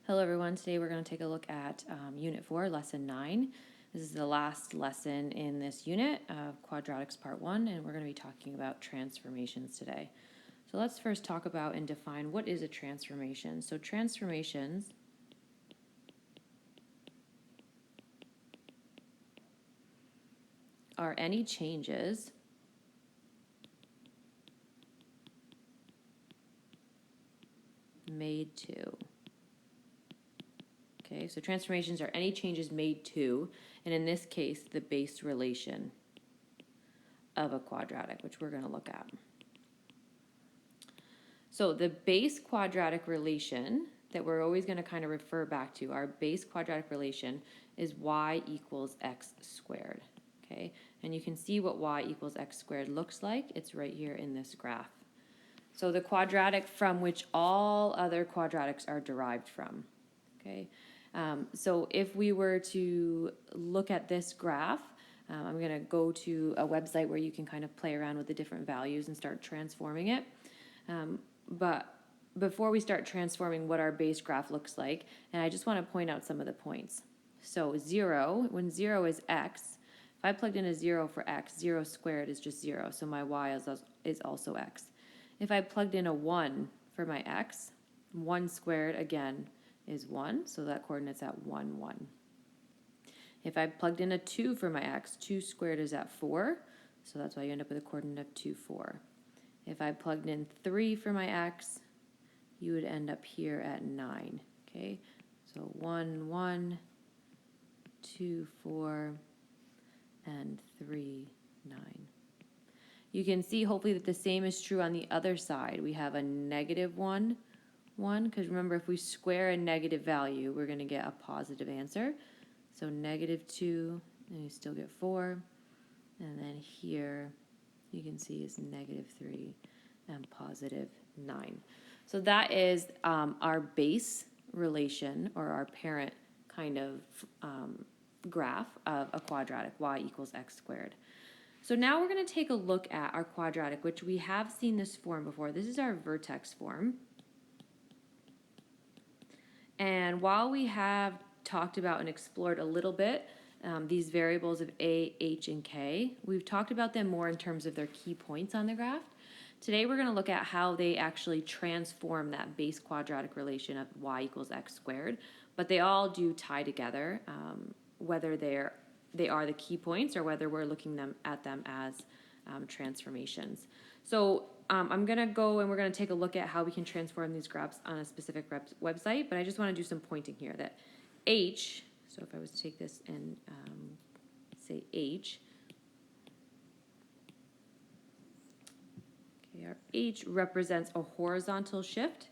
Hello everyone, today we're going to take a look at Unit 4, Lesson 9. This is the last lesson in this unit of Quadratics Part 1, and we're going to be talking about transformations today. So let's first talk about and define what is a transformation. So transformations are any changes made to. Okay, so transformations are any changes made to, and in this case, the base relation of a quadratic, which we're going to look at. So the base quadratic relation that we're always going to kind of refer back to, our base quadratic relation is y equals x squared. Okay, and you can see what y equals x squared looks like. It's right here in this graph. So the quadratic from which all other quadratics are derived from. Okay. So if we were to look at this graph, I'm going to go to a website where you can kind of play around with the different values and start transforming it. But before we start transforming what our base graph looks like, and I just want to point out some of the points. So 0, when 0 is x, if I plugged in a 0 for x, 0 squared is just 0, so my y is also x. If I plugged in a 1 for my x, 1 squared, again, is 1, so that coordinate's at 1, 1. If I plugged in a 2 for my x, 2 squared is at 4, so that's why you end up with a coordinate of 2, 4. If I plugged in 3 for my x, you would end up here at 9, okay? So 1, 1, 2, 4, and 3, 9. You can see hopefully that the same is true on the other side. We have a negative 1, 1, because remember if we square a negative value, we're going to get a positive answer. So negative 2, and you still get 4. And then here you can see is negative 3 and positive 9. So that is our base relation, or our parent kind of graph of a quadratic, y equals x squared. So now we're going to take a look at our quadratic, which we have seen this form before. This is our vertex form. And while we have talked about and explored a little bit these variables of a, h, and k, we've talked about them more in terms of their key points on the graph. Today we're going to look at how they actually transform that base quadratic relation of y equals x squared, but they all do tie together, whether they are the key points or whether we're looking at them as transformations. So I'm going to go and we're going to take a look at how we can transform these graphs on a specific website, but I just want to do some pointing here that h, so if I was to take this and say h, okay, our h represents a horizontal shift.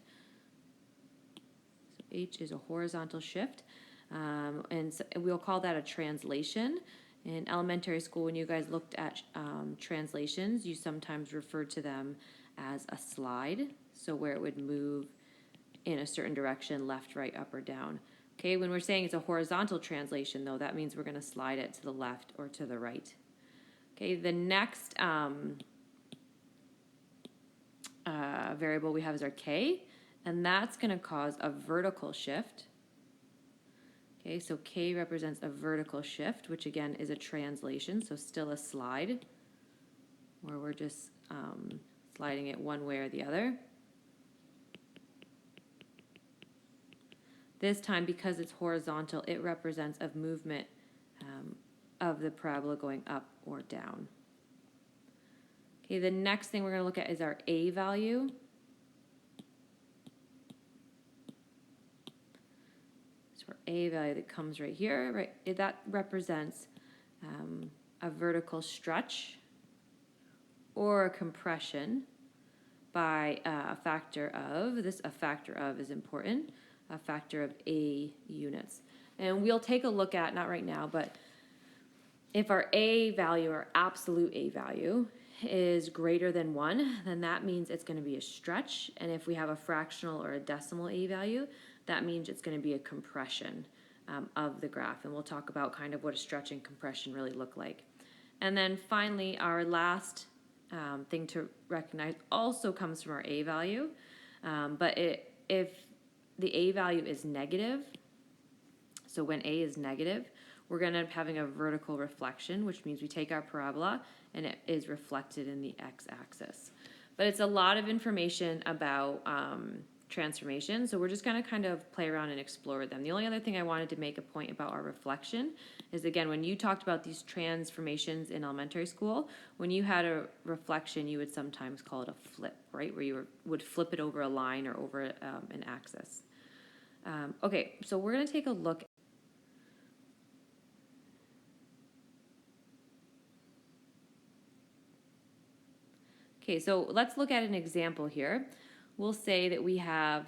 So h is a horizontal shift, and so we'll call that a translation. In elementary school, when you guys looked at translations, you sometimes referred to them as a slide, so where it would move in a certain direction, left, right, up, or down. Okay, when we're saying it's a horizontal translation, though, that means we're going to slide it to the left or to the right. Okay, the next variable we have is our k, and that's going to cause a vertical shift. Okay, so k represents a vertical shift, which again is a translation, so still a slide, where we're just sliding it one way or the other. This time, because it's horizontal, it represents a movement of the parabola going up or down. Okay, the next thing we're going to look at is our a value. So our a value that comes right here, right, that represents a vertical stretch or a compression by a factor of, a factor of is important, a factor of a units. And we'll take a look at, not right now, but if our a value, our absolute a value, is greater than 1, then that means it's going to be a stretch. And if we have a fractional or a decimal a value, that means it's going to be a compression of the graph. And we'll talk about kind of what a stretch and compression really look like. And then finally, our last thing to recognize also comes from our a value, but if the a value is negative, so when a is negative, we're going to end up having a vertical reflection, which means we take our parabola and it is reflected in the x-axis. But it's a lot of information about transformation, so we're just going to kind of play around and explore them. The only other thing I wanted to make a point about our reflection is, again, when you talked about these transformations in elementary school, when you had a reflection, you would sometimes call it a flip, right, where you would flip it over a line or over an axis. Okay, so we're going to take a look. Okay, so let's look at an example here. We'll say that we have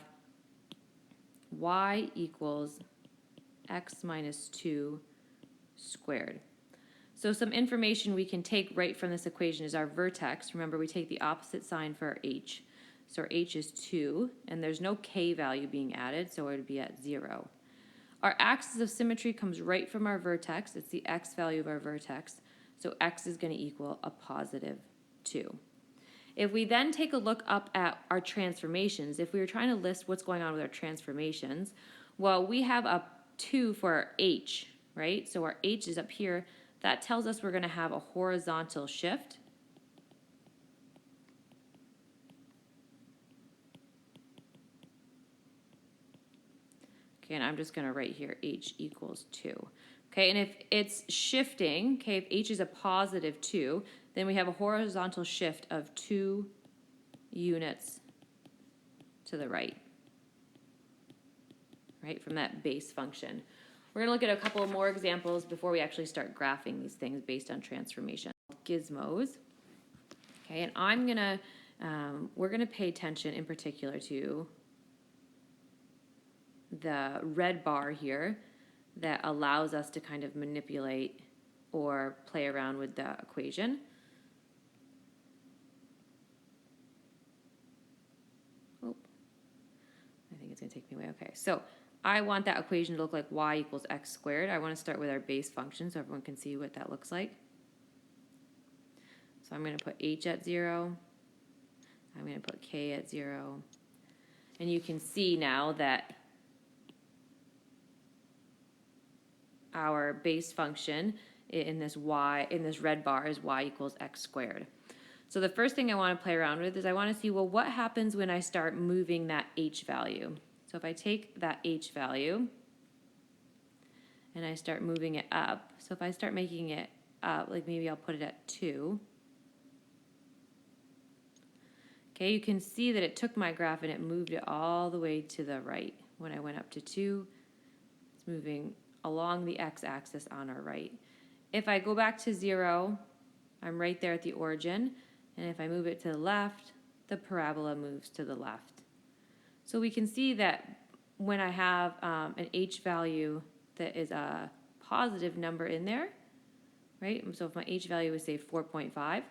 y equals x minus 2 squared. So some information we can take right from this equation is our vertex. Remember, we take the opposite sign for our h. So our h is 2, and there's no k value being added, so it would be at 0. Our axis of symmetry comes right from our vertex. It's the x value of our vertex. So x is going to equal a positive 2. If we then take a look up at our transformations, if we were trying to list what's going on with our transformations, well, we have a 2 for our h, right? So our h is up here. That tells us we're going to have a horizontal shift. Okay, and I'm just going to write here h equals 2. Okay, and if it's shifting, okay, if h is a positive 2, then we have a horizontal shift of 2 units to the right, from that base function. We're going to look at a couple more examples before we actually start graphing these things based on transformation. Gizmos. Okay, and we're going to pay attention in particular to the red bar here that allows us to kind of manipulate or play around with the equation. Oh, I think it's going to take me away. Okay, so I want that equation to look like y equals x squared. I want to start with our base function so everyone can see what that looks like. So I'm going to put h at 0. I'm going to put k at 0. And you can see now that our base function in this red bar is y equals x squared. So the first thing I want to play around with is I want to see, well, what happens when I start moving that h value? So if I take that h value and I start moving it up, so if I start making it up, like maybe I'll put it at 2. Okay, you can see that it took my graph and it moved it all the way to the right. When I went up to 2, it's moving along the x-axis on our right. If I go back to 0, I'm right there at the origin, and if I move it to the left, the parabola moves to the left. So we can see that when I have an h value that is a positive number in there, right? So if my h value is, say, 4.5,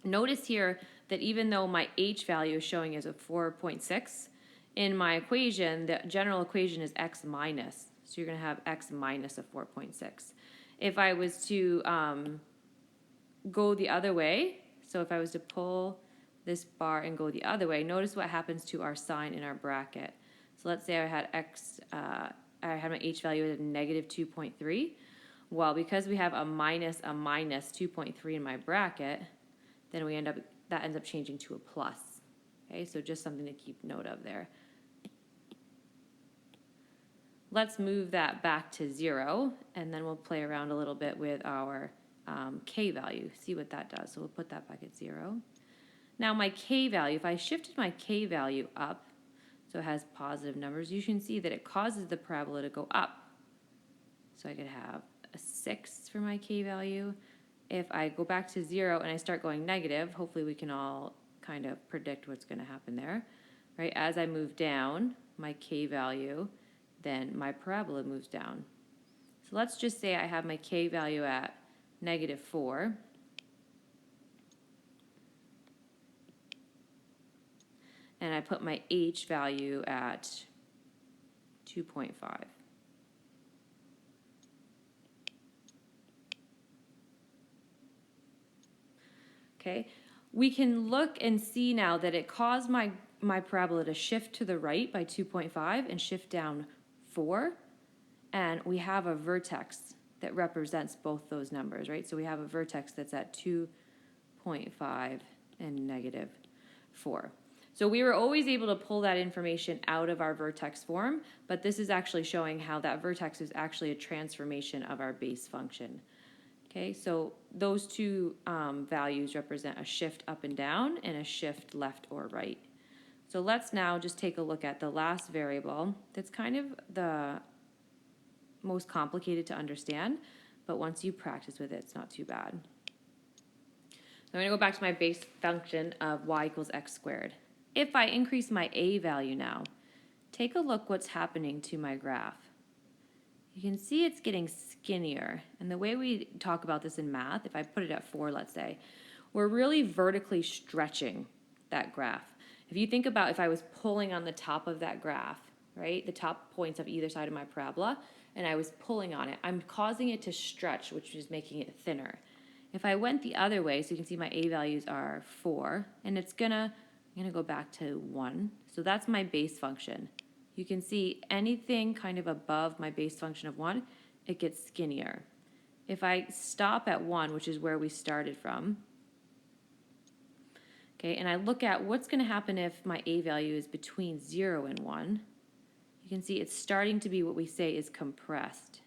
notice here that even though my h value is showing as a 4.6, in my equation, the general equation is x minus. So you're going to have x minus a 4.6. If I was to go the other way, so if I was to pull this bar and go the other way, notice what happens to our sign in our bracket. So let's say I had I had my h value at negative 2.3. Well, because we have a minus 2.3 in my bracket, then that ends up changing to a plus. Okay, so just something to keep note of there. Let's move that back to 0, and then we'll play around a little bit with our k value, see what that does. So we'll put that back at 0. Now my k value, if I shifted my k value up, so it has positive numbers, you can see that it causes the parabola to go up. So I could have a 6 for my k value. If I go back to 0 and I start going negative, hopefully we can all kind of predict what's going to happen there. Right? As I move down my k value, then my parabola moves down. So let's just say I have my k value at negative 4. And I put my h value at 2.5. Okay, we can look and see now that it caused my my parabola to shift to the right by 2.5 and shift down 4. And we have a vertex that represents both those numbers, right? So we have a vertex that's at 2.5 and negative 4. So we were always able to pull that information out of our vertex form, but this is actually showing how that vertex is actually a transformation of our base function. Okay, so those two values represent a shift up and down and a shift left or right. So let's now just take a look at the last variable that's kind of the most complicated to understand, but once you practice with it, it's not too bad. So I'm going to go back to my base function of y equals x squared. If I increase my a value now, take a look what's happening to my graph. You can see it's getting skinnier. And the way we talk about this in math, if I put it at 4, let's say, we're really vertically stretching that graph. If you think about if I was pulling on the top of that graph, right, the top points of either side of my parabola, and I was pulling on it, I'm causing it to stretch, which is making it thinner. If I went the other way, so you can see my a values are 4, and I'm gonna go back to 1. So that's my base function. You can see anything kind of above my base function of 1, it gets skinnier. If I stop at 1, which is where we started from, okay, and I look at what's going to happen if my a value is between 0 and 1, you can see it's starting to be what we say is compressed,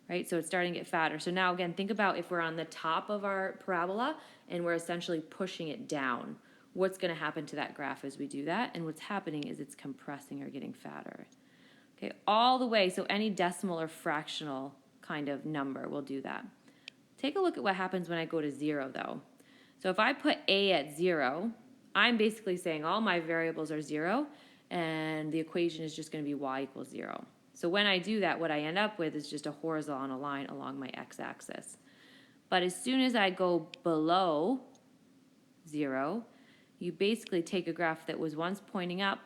right? So it's starting to get fatter. So now again, think about if we're on the top of our parabola and we're essentially pushing it down. What's going to happen to that graph as we do that? And what's happening is it's compressing or getting fatter. Okay, all the way, so any decimal or fractional kind of number will do that. Take a look at what happens when I go to 0 though. So if I put a at 0, I'm basically saying all my variables are 0 and the equation is just going to be y equals 0. So when I do that, what I end up with is just a horizontal line along my x-axis. But as soon as I go below 0, you basically take a graph that was once pointing up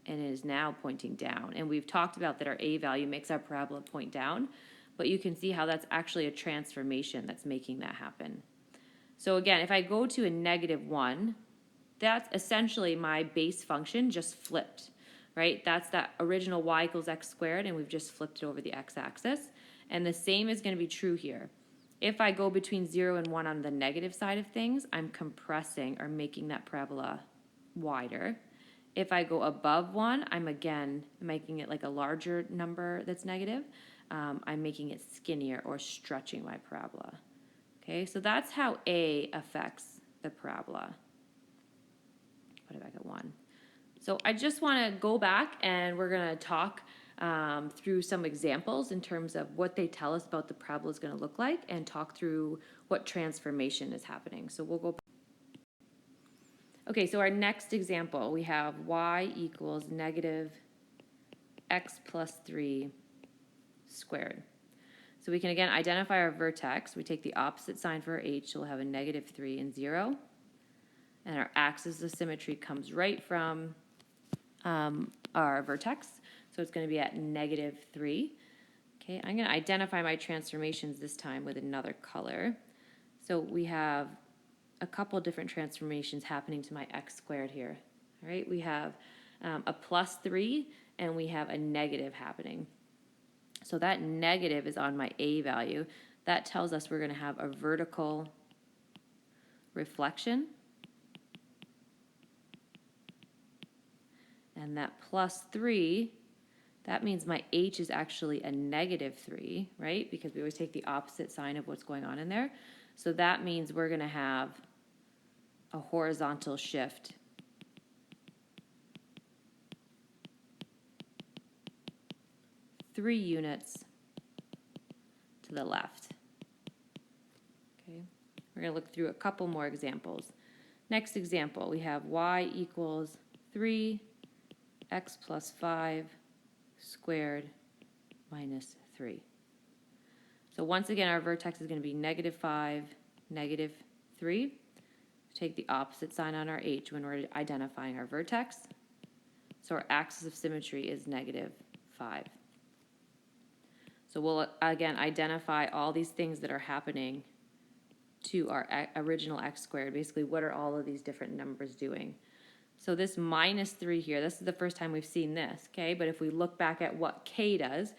and it is now pointing down. And we've talked about that our a value makes our parabola point down, but you can see how that's actually a transformation that's making that happen. So again, if I go to a negative 1, that's essentially my base function just flipped, right? That's that original y equals x squared, and we've just flipped it over the x-axis. And the same is going to be true here. If I go between 0 and 1 on the negative side of things, I'm compressing or making that parabola wider. If I go above 1, I'm again making it like a larger number that's negative. I'm making it skinnier or stretching my parabola. Okay, so that's how a affects the parabola. Put it back at 1. So I just want to go back and we're going to talk through some examples in terms of what they tell us about the parabola is going to look like and talk through what transformation is happening. So we'll go. Okay, so our next example, we have y equals negative x plus 3 squared. So we can again identify our vertex. We take the opposite sign for our h, so we'll have a negative 3 and 0. And our axis of symmetry comes right from our vertex. So it's going to be at negative 3. Okay, I'm going to identify my transformations this time with another color. So we have a couple different transformations happening to my x squared here. All right, we have a plus 3 and we have a negative happening. So that negative is on my a value. That tells us we're going to have a vertical reflection. And that plus 3, that means my h is actually a negative 3, right? Because we always take the opposite sign of what's going on in there. So that means we're going to have a horizontal shift. Three units to the left. Okay, we're going to look through a couple more examples. Next example, we have y equals 3 x plus 5 squared minus 3. So once again, our vertex is going to be negative 5, negative 3. Take the opposite sign on our h when we're identifying our vertex. So our axis of symmetry is negative 5. So we'll again identify all these things that are happening to our original x squared. Basically, what are all of these different numbers doing? So this minus 3 here, this is the first time we've seen this, okay? But if we look back at what k does,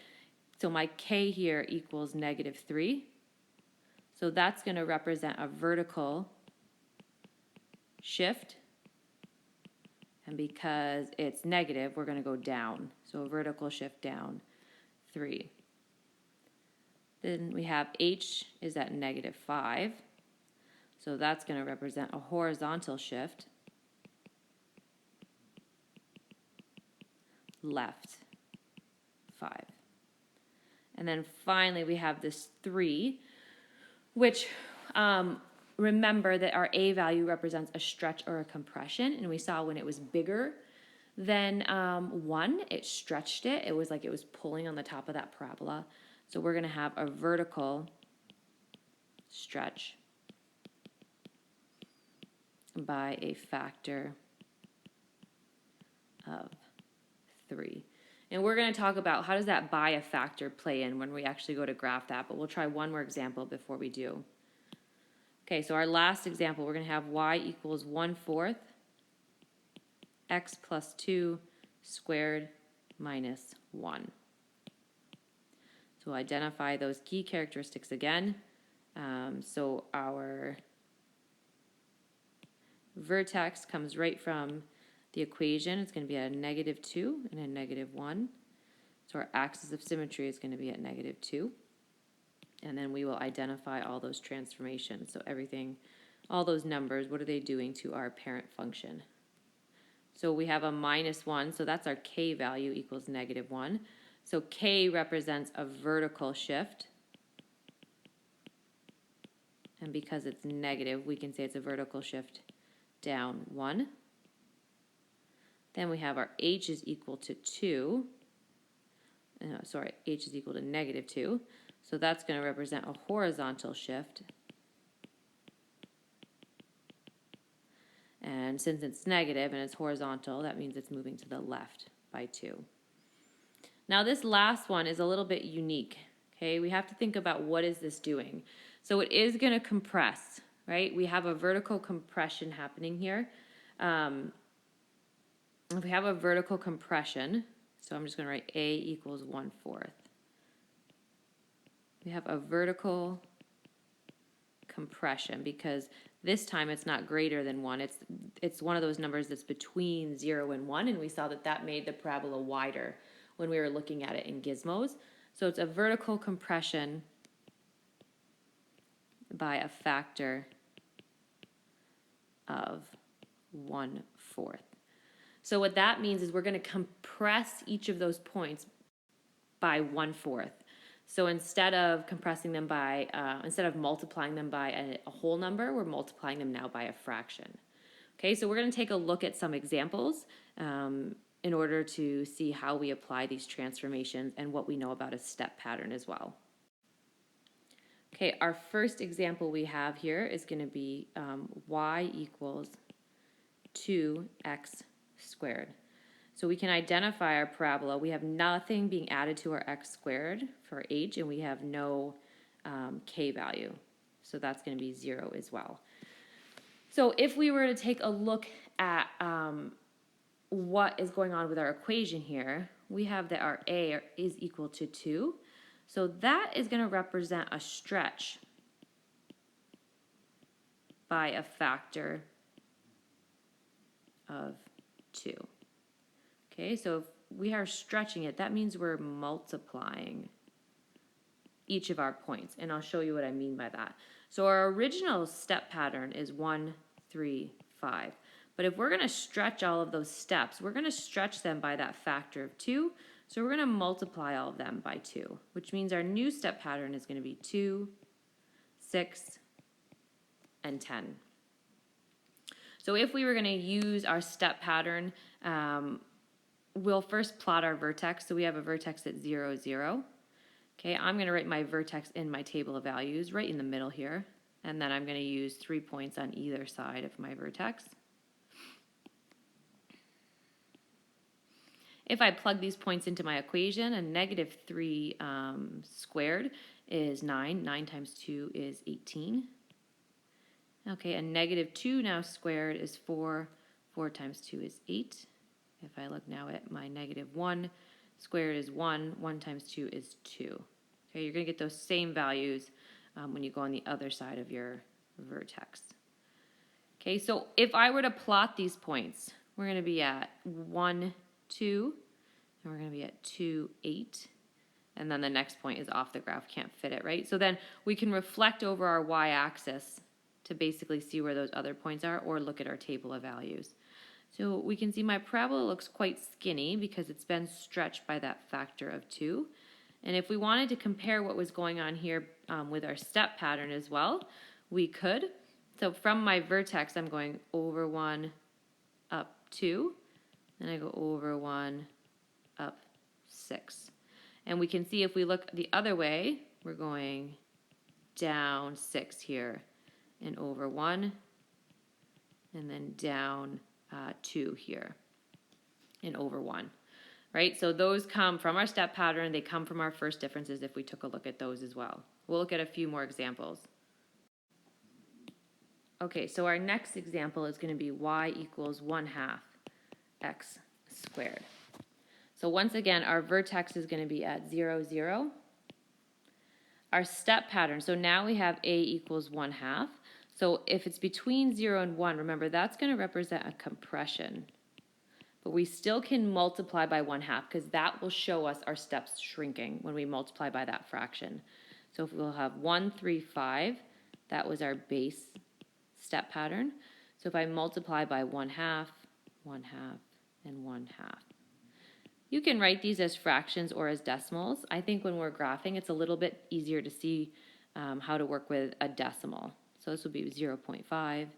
so my k here equals negative 3. So that's going to represent a vertical shift. And because it's negative, we're going to go down. So a vertical shift down 3. Then we have h is at negative 5. So that's going to represent a horizontal shift left 5. And then finally we have this 3, which remember that our a value represents a stretch or a compression, and we saw when it was bigger than 1, it stretched it. It was like it was pulling on the top of that parabola. So we're going to have a vertical stretch by a factor of 3. And we're going to talk about how does that by a factor play in when we actually go to graph that, but we'll try one more example before we do. Okay, so our last example, we're going to have y equals 1/4 x plus 2 squared minus 1. So we'll identify those key characteristics again. So our vertex comes right from the equation. It's going to be a negative 2 and a negative 1. So our axis of symmetry is going to be at negative 2. And then we will identify all those transformations. So everything, all those numbers, what are they doing to our parent function? So we have a minus 1, so that's our k value equals negative 1. So k represents a vertical shift. And because it's negative, we can say it's a vertical shift down 1. Then we have our h is equal to 2. H is equal to negative 2. So that's going to represent a horizontal shift. And since it's negative and it's horizontal, that means it's moving to the left by 2. Now this last one is a little bit unique. Okay, we have to think about what is this doing. So it is going to compress, right? We have a vertical compression happening here. If we have a vertical compression, so I'm just going to write a equals 1/4. We have a vertical compression because this time it's not greater than 1. It's one of those numbers that's between 0 and 1, and we saw that that made the parabola wider when we were looking at it in gizmos. So it's a vertical compression by a factor of 1/4. So what that means is we're going to compress each of those points by 1/4. So instead of compressing them by, instead of multiplying them by a whole number, we're multiplying them now by a fraction. Okay, so we're going to take a look at some examples in order to see how we apply these transformations and what we know about a step pattern as well. Okay, our first example we have here is going to be y equals 2x squared. So we can identify our parabola. We have nothing being added to our x squared for h, and we have no k value. So that's going to be 0 as well. So if we were to take a look at what is going on with our equation here, we have that our a is equal to 2. So that is going to represent a stretch by a factor of 2. Okay, so if we are stretching it, that means we're multiplying each of our points, and I'll show you what I mean by that. So our original step pattern is 1, 3, 5. But if we're going to stretch all of those steps, we're going to stretch them by that factor of 2. So we're going to multiply all of them by 2, which means our new step pattern is going to be 2, 6, and 10. So if we were going to use our step pattern, we'll first plot our vertex. So we have a vertex at 0, 0. Okay, I'm going to write my vertex in my table of values right in the middle here. And then I'm going to use 3 points on either side of my vertex. If I plug these points into my equation, a negative 3 squared is 9. 9 times 2 is 18. Okay, a negative 2 now squared is 4. 4 times 2 is 8. If I look now at my -1 squared is 1. 1 times 2 is 2. Okay, you're going to get those same values when you go on the other side of your vertex. Okay, so if I were to plot these points, we're going to be at 1, 2, and we're going to be at 2, 8. And then the next point is off the graph, can't fit it, right? So then we can reflect over our y-axis to basically see where those other points are, or look at our table of values. So we can see my parabola looks quite skinny because it's been stretched by that factor of 2. And if we wanted to compare what was going on here with our step pattern as well, we could. So from my vertex, I'm going over 1, up 2, and I go over 1, up 6. And we can see if we look the other way, we're going down 6 here, and over 1, and then down 2 here, and over 1. Right? So those come from our step pattern. They come from our first differences if we took a look at those as well. We'll look at a few more examples. Okay, so our next example is going to be y equals 1/2 x squared. So once again, our vertex is going to be at 0, 0. Our step pattern, so now we have a equals 1/2. So if it's between 0 and 1, remember that's going to represent a compression. But we still can multiply by 1/2 because that will show us our steps shrinking when we multiply by that fraction. So if we'll have 1, 3, 5, that was our base step pattern. So if I multiply by 1/2, 1/2, and 1/2. You can write these as fractions or as decimals. I think when we're graphing, it's a little bit easier to see how to work with a decimal. So this would be 0.5,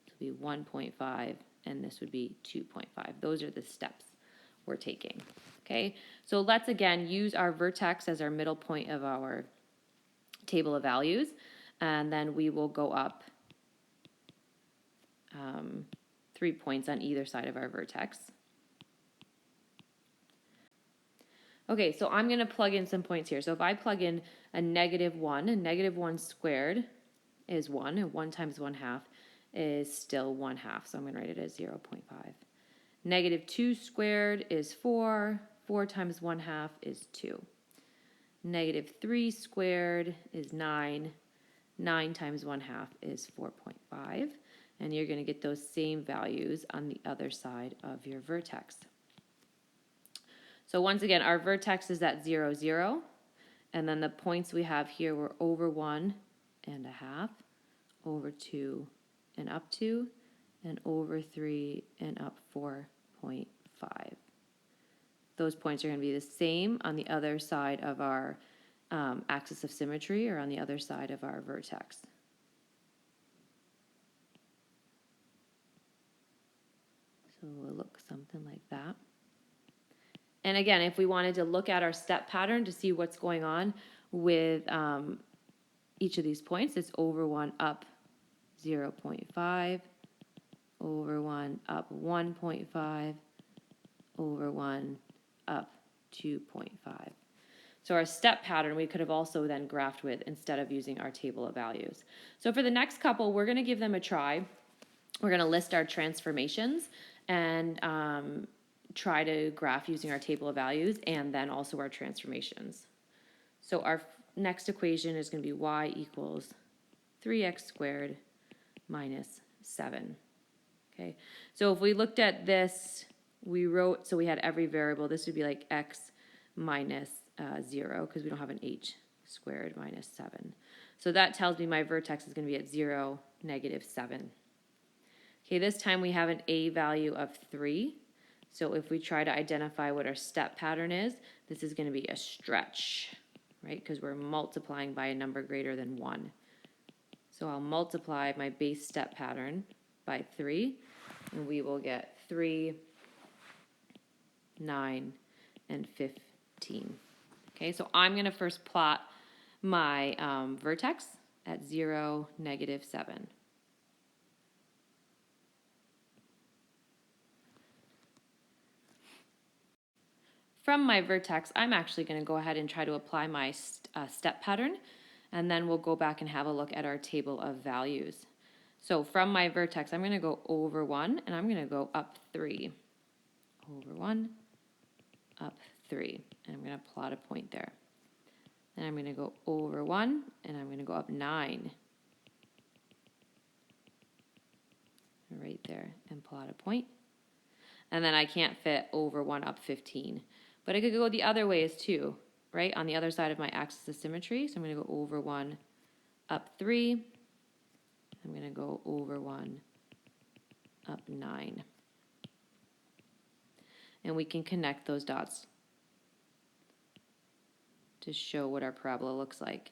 this would be 1.5, and this would be 2.5. Those are the steps we're taking, okay? So let's, again, use our vertex as our middle point of our table of values, and then we will go up 3 points on either side of our vertex. Okay, so I'm going to plug in some points here. So if I plug in a -1, and -1 squared is 1, and 1 times 1/2 is still 1/2, so I'm going to write it as 0.5. -2 squared is 4, 4 times 1/2 is 2. -3 squared is 9, 9 times 1/2 is 4.5, and you're going to get those same values on the other side of your vertex. So once again, our vertex is at 0, 0, and then the points we have here were over 1.5, over 2 and up 2, and over 3 and up 4.5. Those points are going to be the same on the other side of our axis of symmetry, or on the other side of our vertex. So it will look something like that. And again, if we wanted to look at our step pattern to see what's going on with each of these points, it's over 1, up 0.5, over 1, up 1.5, over 1, up 2.5. So our step pattern we could have also then graphed with instead of using our table of values. So for the next couple, we're going to give them a try. We're going to list our transformations and try to graph using our table of values and then also our transformations. So our next equation is going to be y equals 3x squared minus 7. Okay, so if we looked at this, we wrote, so we had every variable, this would be like x minus 0 because we don't have an h squared minus 7. So that tells me my vertex is going to be at 0, -7. Okay, this time we have an a value of 3. So if we try to identify what our step pattern is, this is going to be a stretch, right? Because we're multiplying by a number greater than 1. So I'll multiply my base step pattern by 3, and we will get 3, 9, and 15. Okay, so I'm going to first plot my vertex at 0, -7. From my vertex, I'm actually going to go ahead and try to apply my step pattern, and then we'll go back and have a look at our table of values. So from my vertex, I'm going to go over 1, and I'm going to go up 3. Over 1, up 3. And I'm going to plot a point there. Then I'm going to go over 1, and I'm going to go up 9. Right there, and plot a point. And then I can't fit over 1 up 15. But I could go the other ways too, right? On the other side of my axis of symmetry. So I'm going to go over 1 up 3. I'm going to go over 1 up 9. And we can connect those dots to show what our parabola looks like.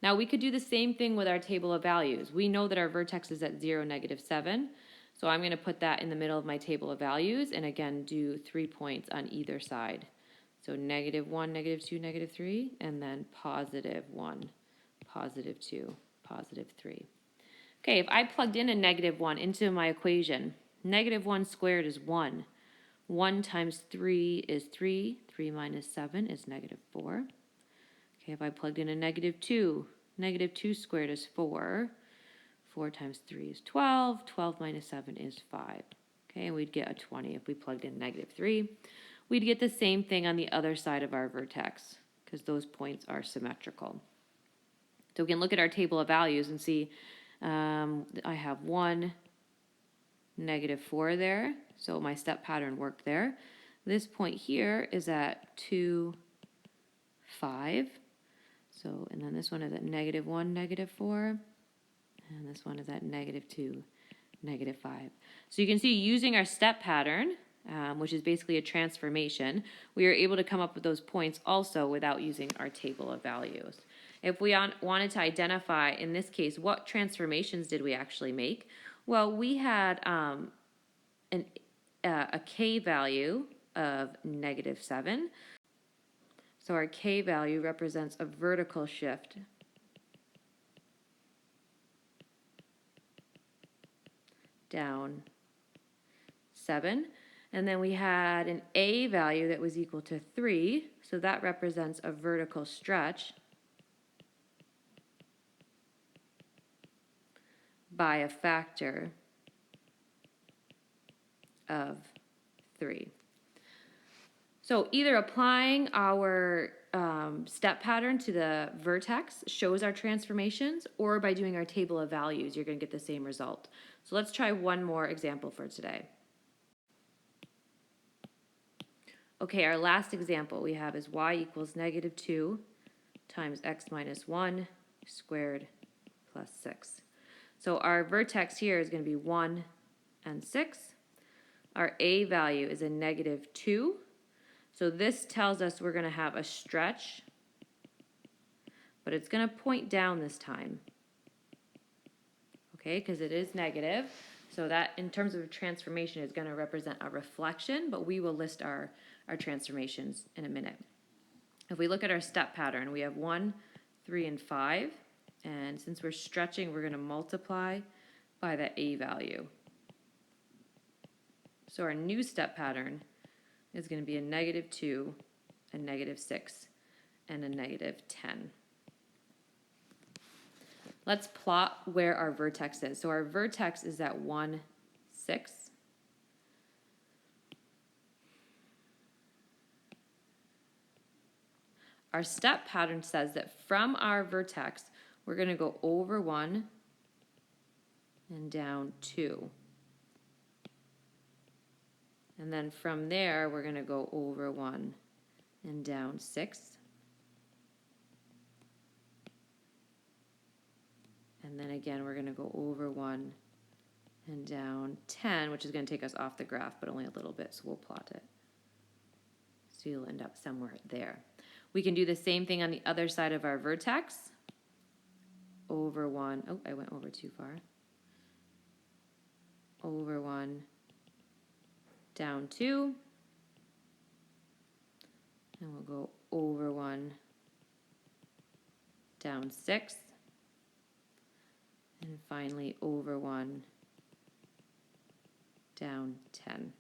Now we could do the same thing with our table of values. We know that our vertex is at 0, -7. So I'm going to put that in the middle of my table of values and again do 3 points on either side. So -1, -2, -3, and then +1, +2, +3. Okay, if I plugged in a -1 into my equation, -1 squared is 1. 1 times 3 is 3. 3 minus 7 is -4. Okay, if I plugged in a -2, -2 squared is 4. 4 times 3 is 12. 12 minus 7 is 5. Okay, and we'd get a 20 if we plugged in -3. We'd get the same thing on the other side of our vertex because those points are symmetrical. So we can look at our table of values and see I have 1, -4 there. So my step pattern worked there. This point here is at 2, 5. So, and then this one is at -1, -4. And this one is at -2, -5. So you can see using our step pattern, which is basically a transformation, we are able to come up with those points also without using our table of values. If we wanted to identify, in this case, what transformations did we actually make? Well, we had a k value of -7. So our k value represents a vertical shift down 7. And then we had an a value that was equal to 3. So that represents a vertical stretch by a factor of 3. So either applying our step pattern to the vertex shows our transformations, or by doing our table of values, you're going to get the same result. So let's try one more example for today. Okay, our last example we have is y equals -2 times x minus 1 squared plus 6. So our vertex here is going to be 1 and 6. Our a value is a -2. So this tells us we're going to have a stretch, but it's going to point down this time. Okay, because it is negative. So that, in terms of a transformation, is going to represent a reflection, but we will list our transformations in a minute. If we look at our step pattern, we have 1, 3, and 5. And since we're stretching, we're going to multiply by the a value. So our new step pattern is going to be a -2, a -6, and a -10. Let's plot where our vertex is. So our vertex is at 1, 6. Our step pattern says that from our vertex, we're going to go over 1 and down 2. And then from there, we're going to go over 1 and down 6. And then again, we're going to go over 1 and down 10, which is going to take us off the graph, but only a little bit, so we'll plot it. So you'll end up somewhere there. We can do the same thing on the other side of our vertex. Over 1. Oh, I went over too far. Over 1, down 2. And we'll go over 1, down 6. And finally over 1, down 10.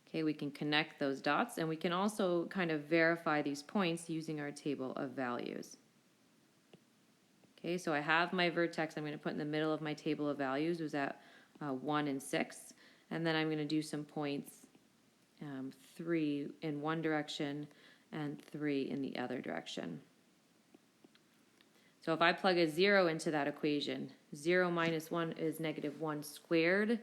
Okay, we can connect those dots, and we can also kind of verify these points using our table of values. Okay, so I have my vertex I'm going to put in the middle of my table of values, was at 1 and 6. And then I'm going to do some points, 3 in one direction and 3 in the other direction. So if I plug a 0 into that equation, 0 minus 1 is negative 1 squared.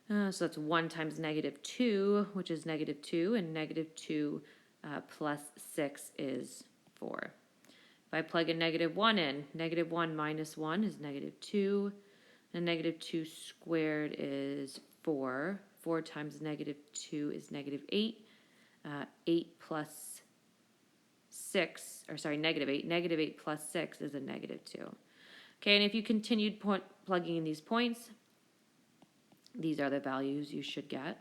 So that's 1 times negative 2, which is negative 2, and negative 2 plus 6 is 4. If I plug a negative 1 in, negative 1 minus 1 is negative 2, and negative 2 squared is 4. 4 times negative 2 is negative 8. 8 plus 6, or sorry, negative 8. Negative 8 plus 6 is a negative 2. Okay, and if you continued plugging in these points, these are the values you should get.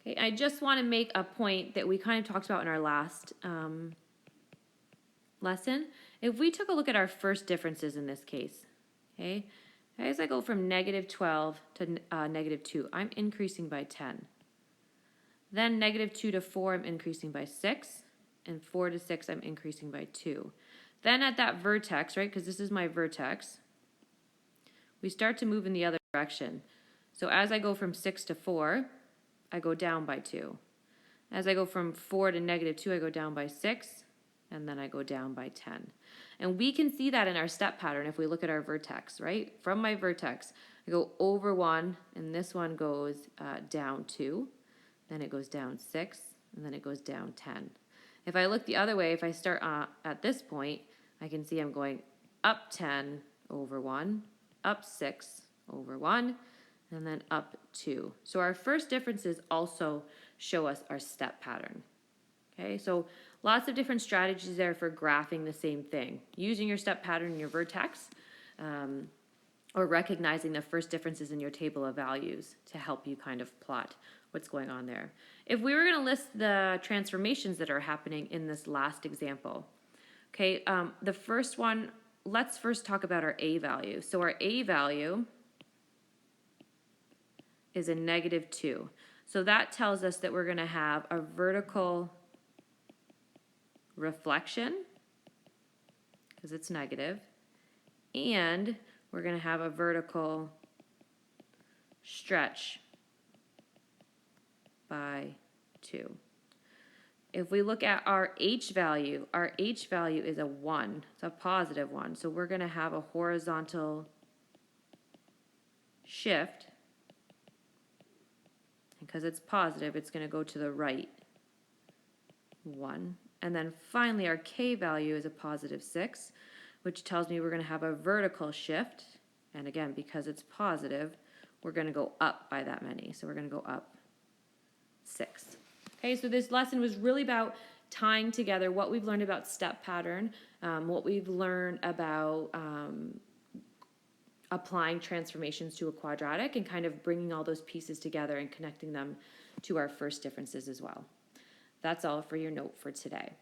Okay, I just want to make a point that we kind of talked about in our last lesson. If we took a look at our first differences in this case, okay, as I go from negative 12 to negative 2, I'm increasing by 10. Then negative 2 to 4, I'm increasing by 6. And 4 to 6, I'm increasing by 2. Then at that vertex, right, because this is my vertex, we start to move in the other direction. So as I go from 6 to 4, I go down by 2. As I go from 4 to negative 2, I go down by 6, and then I go down by 10. And we can see that in our step pattern if we look at our vertex, right? From my vertex, I go over 1, and this one goes down 2, then it goes down 6, and then it goes down 10. If I look the other way, if I start at this point, I can see I'm going up 10 over 1, up 6 over 1, and then up 2. So our first differences also show us our step pattern. Okay, so lots of different strategies there for graphing the same thing. Using your step pattern in your vertex, or recognizing the first differences in your table of values to help you kind of plot what's going on there. If we were going to list the transformations that are happening in this last example, okay, the first one, let's first talk about our A value. So our A value is a negative 2. So that tells us that we're going to have a vertical reflection, because it's negative, and we're going to have a vertical stretch by 2. If we look at our H value is a 1. It's a positive 1. So we're going to have a horizontal shift. Because it's positive, it's going to go to the right 1. And then finally, our K value is a positive 6, which tells me we're going to have a vertical shift. And again, because it's positive, we're going to go up by that many. So we're going to go up 6. Okay, so this lesson was really about tying together what we've learned about step pattern, what we've learned about applying transformations to a quadratic, and kind of bringing all those pieces together and connecting them to our first differences as well. That's all for your note for today.